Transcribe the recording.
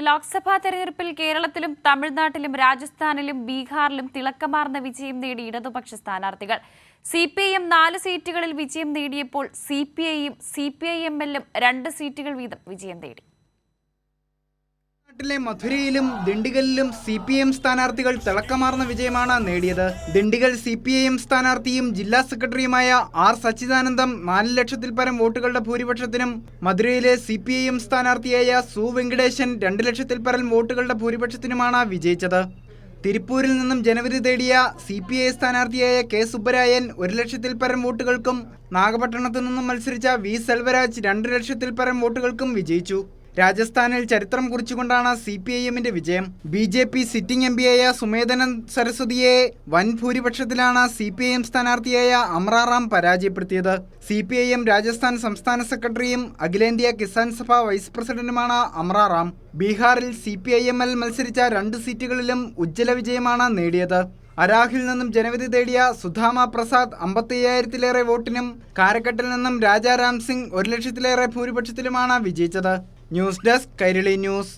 ലോക്സഭാ തെരഞ്ഞെടുപ്പിൽ കേരളത്തിലും തമിഴ്നാട്ടിലും രാജസ്ഥാനിലും ബീഹാറിലും തിളക്കമാർന്ന വിജയം നേടി ഇടതുപക്ഷ സ്ഥാനാർത്ഥികൾ. സിപിഐഎം 4 സീറ്റുകളിൽ വിജയം നേടിയപ്പോൾ സിപിഐയും സിപിഐഎമ്മിലും 2 സീറ്റുകൾ വീതം വിജയം നേടി. നാട്ടിലെ മധുരയിലും ദിണ്ടിഗലിലും സിപിഐഎം സ്ഥാനാർത്ഥികൾ തിളക്കമാർന്ന വിജയമാണ് നേടിയത്. ദിണ്ടിഗൽ സിപിഐഎം സ്ഥാനാർത്ഥിയും ജില്ലാ സെക്രട്ടറിയുമായ ആർ സച്ചിദാനന്ദം 4 ലക്ഷത്തിൽ പരം വോട്ടുകളുടെ ഭൂരിപക്ഷത്തിനും മധുരയിലെ സിപിഐഎം സ്ഥാനാർത്ഥിയായ സു വെങ്കടേശൻ 2 ലക്ഷത്തിൽ പരം വോട്ടുകളുടെ ഭൂരിപക്ഷത്തിനുമാണ് വിജയിച്ചത്. തിരുപ്പൂരിൽ നിന്നും ജനവിധി തേടിയ സിപിഐ സ്ഥാനാർത്ഥിയായ കെ സുബ്ബരായൻ 1 ലക്ഷത്തിൽ പരം വോട്ടുകൾക്കും നാഗപട്ടണത്തു നിന്നും മത്സരിച്ച വി സെൽവരാജ് 2 ലക്ഷത്തിൽ പരം വോട്ടുകൾക്കും വിജയിച്ചു. രാജസ്ഥാനിൽ ചരിത്രം കുറിച്ചുകൊണ്ടാണ് സിപിഐഎമ്മിന്റെ വിജയം. ബിജെപി സിറ്റിംഗ് എംപിയായ സുമേധനന്ദ് സരസ്വതിയെ വൻ ഭൂരിപക്ഷത്തിലാണ് സിപിഐഎം സ്ഥാനാർത്ഥിയായ അമ്രാറാം പരാജയപ്പെടുത്തിയത്. സിപിഐഎം രാജസ്ഥാൻ സംസ്ഥാന സെക്രട്ടറിയും അഖിലേന്ത്യാ കിസാൻ സഭ വൈസ് പ്രസിഡന്റുമാണ് അമ്രാറാം. ബീഹാറിൽ സിപിഐഎമ്മിൽ മത്സരിച്ച 2 സീറ്റുകളിലും ഉജ്ജ്വല വിജയമാണ് നേടിയത്. അരാഹിൽ നിന്നും ജനവിധി തേടിയ സുധാമ പ്രസാദ് 55,000-ലേറെ വോട്ടിനും കാരക്കട്ടിൽ നിന്നും രാജാ രാം സിംഗ് 1 ലക്ഷത്തിലേറെ ഭൂരിപക്ഷത്തിലുമാണ് വിജയിച്ചത്. News desk Kairali news.